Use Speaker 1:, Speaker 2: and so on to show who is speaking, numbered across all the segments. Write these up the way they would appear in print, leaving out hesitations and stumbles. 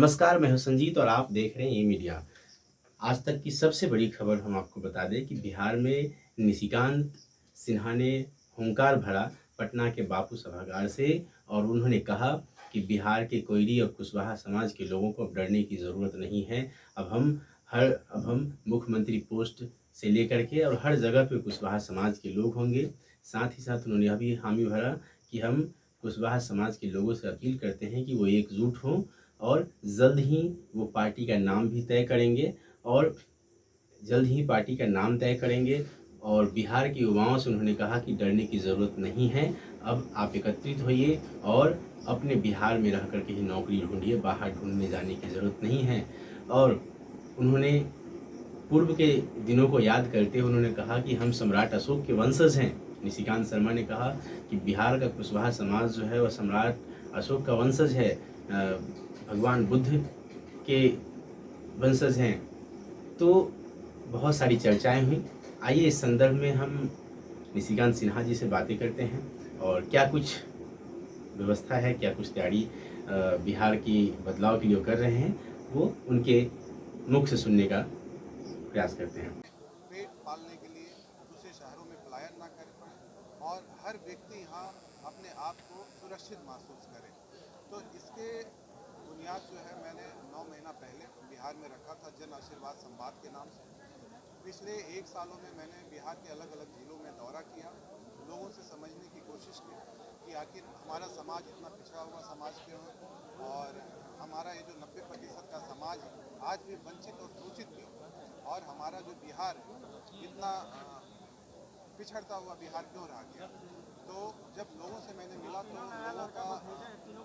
Speaker 1: नमस्कार, मैं हूँ संजीत और आप देख रहे हैं ई मीडिया। आज तक की सबसे बड़ी खबर हम आपको बता दें कि बिहार में निशिकांत सिन्हा ने हुंकार भरा पटना के बापू सभागार से और उन्होंने कहा कि बिहार के कोयरी और कुशवाहा समाज के लोगों को अब डरने की ज़रूरत नहीं है। अब हम मुख्यमंत्री पोस्ट से लेकर के और हर जगह पे कुशवाहा समाज के लोग होंगे। साथ ही साथ उन्होंने यह भी हामी भरा कि हम कुशवाहा समाज के लोगों से अपील करते हैं कि वो एकजुट हों और जल्द ही वो पार्टी का नाम भी तय करेंगे और जल्द ही पार्टी का नाम तय करेंगे। और बिहार के युवाओं से उन्होंने कहा कि डरने की ज़रूरत नहीं है। अब आप एकत्रित होइए और अपने बिहार में रह कर के ही नौकरी ढूंढिए, बाहर ढूंढने जाने की ज़रूरत नहीं है। और उन्होंने पूर्व के दिनों को याद करते हुए उन्होंने कहा कि हम सम्राट अशोक के वंशज हैं। निशिकांत शर्मा ने कहा कि बिहार का कुशवाहा समाज जो है वह सम्राट अशोक का वंशज है, भगवान बुद्ध के वंशज हैं। तो बहुत सारी चर्चाएं हुई। आइए इस संदर्भ में हम निशिकांत सिन्हा जी से बातें करते हैं और क्या कुछ व्यवस्था है, क्या कुछ तैयारी बिहार की बदलाव के लिए कर रहे हैं, वो उनके मुख से सुनने का प्रयास करते हैं।
Speaker 2: पेट पालने के लिए दूसरे शहरों में पलायन ना कर पाए और हर व्यक्ति यहाँ अपने आप को सुरक्षित महसूस करे। तो इसके बुनियाद जो है मैंने 9 महीना पहले बिहार में रखा था जन आशीर्वाद संवाद के नाम से। पिछले 1 सालों में मैंने बिहार के अलग अलग जिलों में दौरा किया, लोगों से समझने की कोशिश की कि आखिर हमारा समाज इतना पिछड़ा हुआ समाज क्यों है और हमारा ये जो 90% का समाज है आज भी वंचित और शोषित क्यों है और हमारा जो बिहार है इतना पिछड़ता हुआ बिहार क्यों रह गया। तो जब लोगों से मैंने मिला तो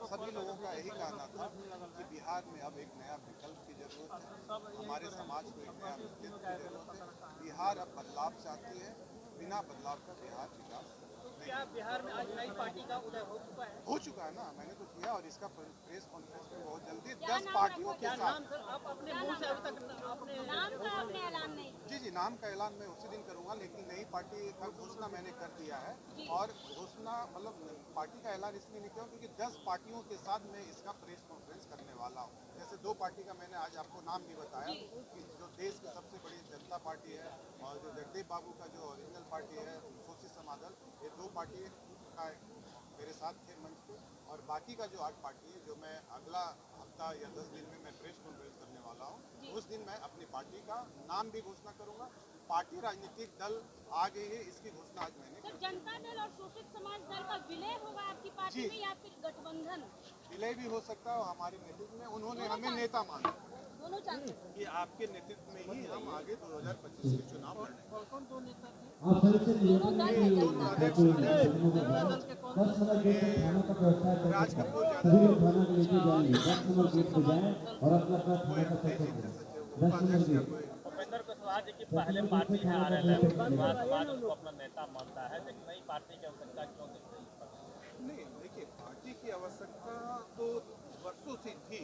Speaker 2: सभी लोगों का यही कहना था कि बिहार में अब एक नया विकल्प की जरूरत है, हमारे समाज को एक नया व्यक्तित्व की जरूरत है। बिहार अब बदलाव चाहती है, बिना बदलाव का बिहार विकास नहीं।
Speaker 3: क्या बिहार में आज नई पार्टी का उदय हो चुका है?
Speaker 2: हो चुका है ना, मैंने तो किया और इसका प्रेस कॉन्फ्रेंस में बहुत जल्दी 10 पार्टियों के
Speaker 3: क्या नाम
Speaker 2: साथ।
Speaker 3: सर आप अपने मुंह से अभी तक आपने
Speaker 4: नाम का आपने ऐलान नहीं
Speaker 2: जी जी, नाम का ऐलान मैं उसी दिन करूंगा, लेकिन नई पार्टी का घोषणा मैंने कर दिया है। और घोषणा मतलब पार्टी का ऐलान इसलिए नहीं किया क्योंकि 10 पार्टियों के साथ मैं इसका प्रेस कॉन्फ्रेंस करने वाला हूँ। जैसे 2 पार्टी का मैंने आज आपको नाम भी बताया कि जो देश की सबसे बड़ी जनता पार्टी है और जो जगदीप बाबू का जो ओरिजिनल पार्टी है शोषित समादल, ये 2 पार्टी का मेरे साथ थे मंच पे। और बाकी का जो 8 पार्टी है जो मैं अगला हफ्ता या 10 दिन में मैं प्रेस कॉन्फ्रेंस करने वाला हूँ, उस दिन मैं अपनी पार्टी का नाम भी घोषणा करूंगा। पार्टी राजनीतिक दल आ गई है, इसकी घोषणा आज मैंने
Speaker 4: सर, जनता दल और शोषित समाज दल का विलय होगा आपकी पार्टी
Speaker 2: जी
Speaker 4: में या फिर गठबंधन?
Speaker 2: विलय भी हो सकता है और हमारे नेतृत्व में उन्होंने
Speaker 4: दोनों
Speaker 2: हमें
Speaker 4: चांस
Speaker 2: नेता माना
Speaker 4: दोनों चांस
Speaker 2: कि आपके नेतृत्व में ही हम आगे 2025 के चुनाव लड़ेंगे।
Speaker 3: कौन कौन दो नेता थे?
Speaker 4: दोनों दल है
Speaker 2: दोनों
Speaker 4: जनता
Speaker 2: अध्यक्ष
Speaker 3: जनता दल के कौन थे?
Speaker 2: राज कपूर यादव
Speaker 3: अच्छा, और शोषित समाज दल
Speaker 2: कोई नहीं जीत सके, उपाध्यक्ष या कोई
Speaker 5: उपेंद्र कुशवाहा जी की पहले पार्टी है आरएलएम, कुशवाहा समाज उसको अपना नेता मानता है, लेकिन नई पार्टी की आवश्यकता क्यों दिख रही है?
Speaker 2: नहीं। देखिए, पार्टी की आवश्यकता तो वर्षों से थी।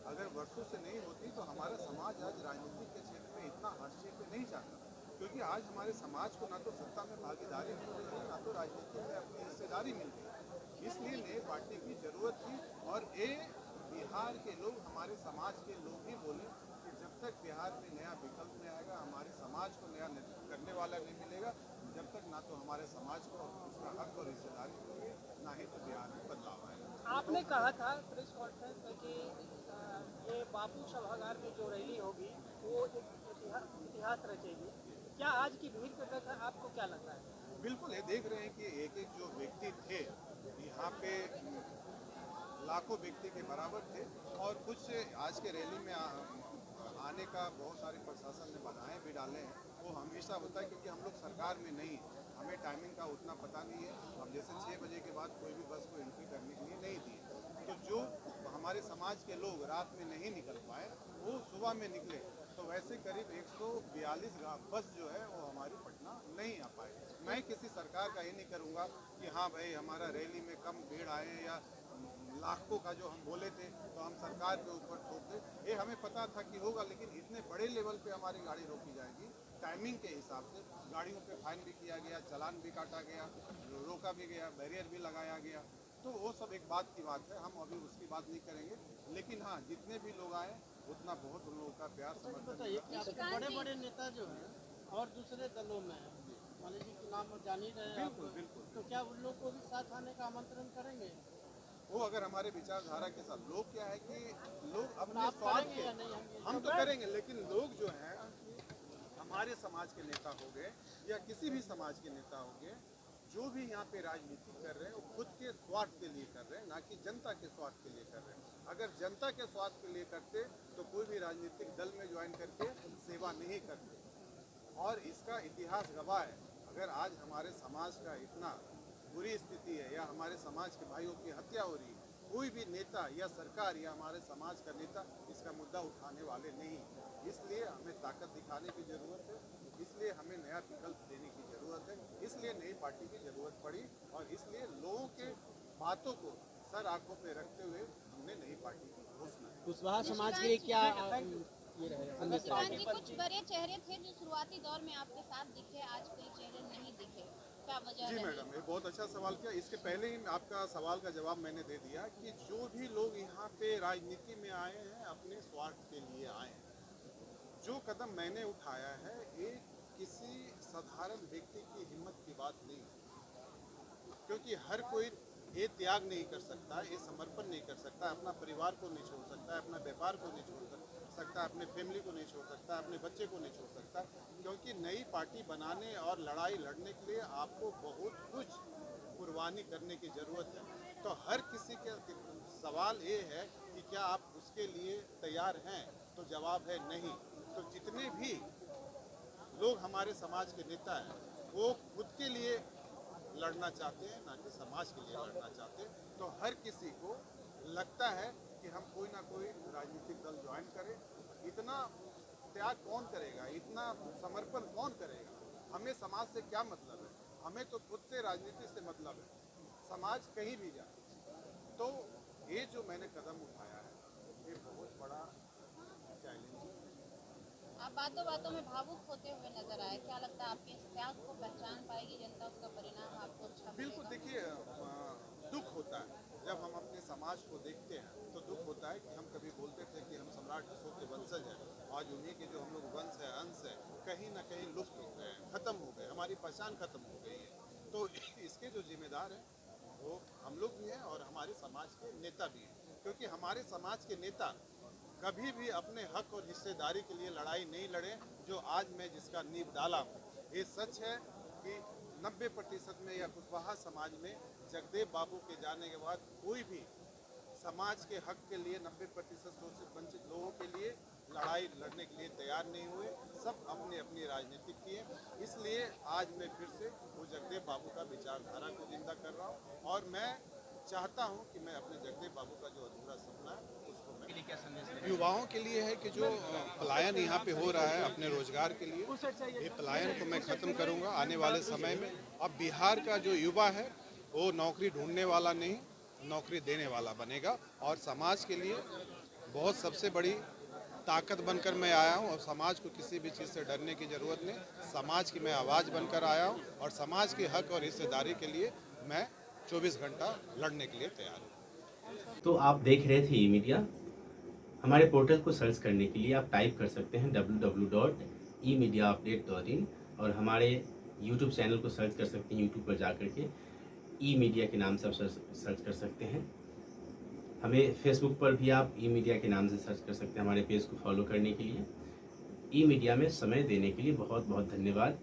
Speaker 2: अगर वर्षों से नहीं होती तो हमारा समाज आज राजनीति के क्षेत्र में इतना हस्तक्षेप पे नहीं जाता, क्योंकि आज हमारे समाज को ना तो सत्ता में भागीदारी मिल रही है, ना तो राजनीति में अपनी हिस्सेदारी मिल रही है। इसलिए नई पार्टी की जरूरत थी। और ये बिहार के लोग, हमारे समाज के लोग ही बोले कि जब तक बिहार में नया विकल्प नहीं आएगा, हमारे समाज को नया नेतृत्व करने वाला नहीं मिलेगा, जब तक ना तो हमारे समाज को उसका हक और हिस्सेदारी मिलेगी, ना ही तो बिहार में बदलाव आएगा।
Speaker 3: आपने कहा था प्रेस कॉन्फ्रेंस में कि ये बापू सभागार में जो रैली होगी वो एक इतिहास रचेगी। क्या आज की भीड़ को देखकर आपको क्या लग रहा है?
Speaker 2: बिल्कुल, ये देख रहे हैं कि एक एक जो व्यक्ति थे यहाँ पे लाखों व्यक्ति के बराबर थे। और कुछ आज के रैली में आने का बहुत सारे प्रशासन ने बाधाएं भी डाले हैं। वो हमेशा होता है क्योंकि हम लोग सरकार में नहीं, हमें टाइमिंग का उतना पता नहीं है। अब जैसे 6 बजे के बाद कोई भी बस को एंट्री करने के लिए नहीं दी, तो जो हमारे समाज के लोग रात में नहीं निकल पाए वो सुबह में निकले, तो वैसे करीब 142 बस जो है वो हमारी पटना नहीं आ पाए। मैं किसी सरकार का ये नहीं करूँगा कि हाँ भाई हमारा रैली में कम भीड़ आए या लाखों का जो हम बोले थे तो हम सरकार के ऊपर थोप दे। ये हमें पता था कि होगा, लेकिन इतने बड़े लेवल पे हमारी गाड़ी रोकी जाएगी टाइमिंग के हिसाब से। गाड़ियों पे फाइन भी किया गया, चालान भी काटा गया, रोका भी गया, बैरियर भी लगाया गया। तो वो सब एक बात की बात है, हम अभी उसकी बात नहीं करेंगे। लेकिन हाँ, जितने भी लोग आए उतना बहुत उन लोगों का प्यार समर्थन
Speaker 3: बताइए
Speaker 2: मिला।
Speaker 3: कि आपके बड़े बड़े नेता जो हैं और दूसरे दलों में हैं, मान लीजिए कि नाम जान ही रहे हैं आप,
Speaker 2: बिल्कुल बिल्कुल।
Speaker 3: तो क्या उन लोग को भी साथ आने का आमंत्रण करेंगे?
Speaker 2: वो अगर हमारे विचारधारा के साथ, लोग क्या है कि लोग अपने
Speaker 3: आप
Speaker 2: स्वार्थ
Speaker 3: करेंगे
Speaker 2: के,
Speaker 3: या नहीं?
Speaker 2: हम तो करेंगे, लेकिन लोग जो हैं हमारे समाज के नेता हो गए या किसी भी समाज के नेता हो गए, जो भी यहाँ पे राजनीति कर रहे हैं वो खुद के स्वार्थ के लिए कर रहे हैं, ना कि जनता के स्वार्थ के लिए कर रहे हैं। अगर जनता के स्वार्थ के लिए करते तो कोई भी राजनीतिक दल में ज्वाइन करके सेवा नहीं करते। और इसका इतिहास गवाह है। अगर आज हमारे समाज का इतना बुरी स्थिति है या हमारे समाज के भाइयों की हत्या हो रही है, कोई भी नेता या सरकार या हमारे समाज का नेता इसका मुद्दा उठाने वाले नहीं। इसलिए हमें ताकत दिखाने की ज़रूरत है, इसलिए हमें नया विकल्प देने की ज़रूरत है, इसलिए नई पार्टी की ज़रूरत पड़ी और इसलिए लोगों के बातों को सर आंखों पे रखते हुए हमने नई पार्टी की घोषणा की।
Speaker 3: कुशवाहा समाज के लिए क्या ये रहेगा?
Speaker 4: निशिकांत जी, कुछ बड़े चेहरे थे जो शुरुआती दौर में आपके साथ दिखे, आज कई चेहरे नहीं दिखे, क्या वजह
Speaker 2: जी
Speaker 4: रही?
Speaker 2: मैडम, ये बहुत अच्छा सवाल किया। इसके पहले ही आपका सवाल का जवाब मैंने दे दिया कि जो भी लोग यहाँ पे राजनीति में आए हैं अपने स्वार्थ के लिए आए हैं। जो कदम मैंने उठाया है ये किसी साधारण व्यक्ति की हिम्मत की बात नहीं है, क्योंकि हर कोई ये त्याग नहीं कर सकता, ये समर्पण नहीं कर सकता, अपना परिवार को नहीं छोड़ सकता, अपना व्यापार को नहीं छोड़ सकता, अपने फैमिली को नहीं छोड़ सकता, अपने बच्चे को नहीं छोड़ सकता, क्योंकि नई पार्टी बनाने और लड़ाई लड़ने के लिए आपको बहुत कुछ कुर्बानी करने की ज़रूरत है। तो हर किसी के सवाल ये है कि क्या आप उसके लिए तैयार हैं, तो जवाब है नहीं। तो जितने भी लोग हमारे समाज के नेता हैं वो खुद के लिए लड़ना चाहते हैं, ना कि समाज के लिए लड़ना चाहते हैं। तो हर किसी को लगता है कि हम कोई ना कोई राजनीतिक दल ज्वाइन करें। इतना त्याग कौन करेगा, इतना समर्पण कौन करेगा? हमें समाज से क्या मतलब है? हमें तो खुद से राजनीति से मतलब है, समाज कहीं भी जाए। तो ये जो मैंने कदम उठाया है ये बहुत बड़ा चैलेंज है।
Speaker 4: आप बातों बातों में भावुक होते हुए नजर आए, क्या लगता है आपके इस त्याग को पहचान पाएगी जनता, उसका परिणाम आपको अच्छा
Speaker 2: बिल्कुल।
Speaker 4: मिलेगा?
Speaker 2: देखिए, दुख होता है जब हम अपने समाज को देखते हैं, तो दुख होता है कि हम कभी बोलते थे कि हम सम्राट अशोक के वंशज हैं, आज उन्हीं के जो हम लोग वंश है, अंश है, कहीं ना कहीं लुप्त हो गए, खत्म हो गए, हमारी पहचान खत्म हो गई है। तो इसके जो जिम्मेदार हैं वो हम लोग भी हैं और हमारे समाज के नेता भी हैं, क्योंकि हमारे समाज के नेता कभी भी अपने हक और हिस्सेदारी के लिए लड़ाई नहीं लड़े, जो आज मैं जिसका नींव डाला हूँ। ये सच है कि 90% में या कुशवाहा समाज में जगदेव बाबू के जाने के बाद कोई भी समाज के हक के लिए 90% शोषित वंचित लोगों के लिए लड़ाई लड़ने के लिए तैयार नहीं हुए। सब अपनी अपनी राजनीति किए। इसलिए आज मैं फिर से वो जगदेव बाबू का विचारधारा को जिंदा कर रहा हूँ और मैं चाहता हूँ कि मैं अपने जगदेव बाबू का जो अधूरा सपना है उसको मैं युवाओं के लिए है कि जो पलायन यहाँ पे हो रहा है अपने रोजगार के लिए, ये पलायन को मैं ख़त्म करूँगा आने वाले समय में। अब बिहार का जो युवा है वो नौकरी ढूंढने वाला नहीं, नौकरी देने वाला बनेगा और समाज के लिए बहुत सबसे बड़ी ताकत बनकर मैं आया हूँ और समाज को किसी भी चीज़ से डरने की ज़रूरत नहीं। समाज की मैं आवाज़ बनकर आया हूँ और समाज के हक और हिस्सेदारी के लिए मैं 24 घंटा लड़ने के लिए तैयार हूँ।
Speaker 1: तो आप देख रहे थे ई मीडिया। हमारे पोर्टल को सर्च करने के लिए आप टाइप कर सकते हैं www.emediaupdate.in और हमारे यूट्यूब चैनल को सर्च कर सकते हैं, यूट्यूब पर जा कर के ई मीडिया के नाम से आप सर्च कर सकते हैं। हमें फेसबुक पर भी आप ई मीडिया के नाम से सर्च कर सकते हैं हमारे पेज को फॉलो करने के लिए। ई मीडिया में समय देने के लिए बहुत बहुत धन्यवाद।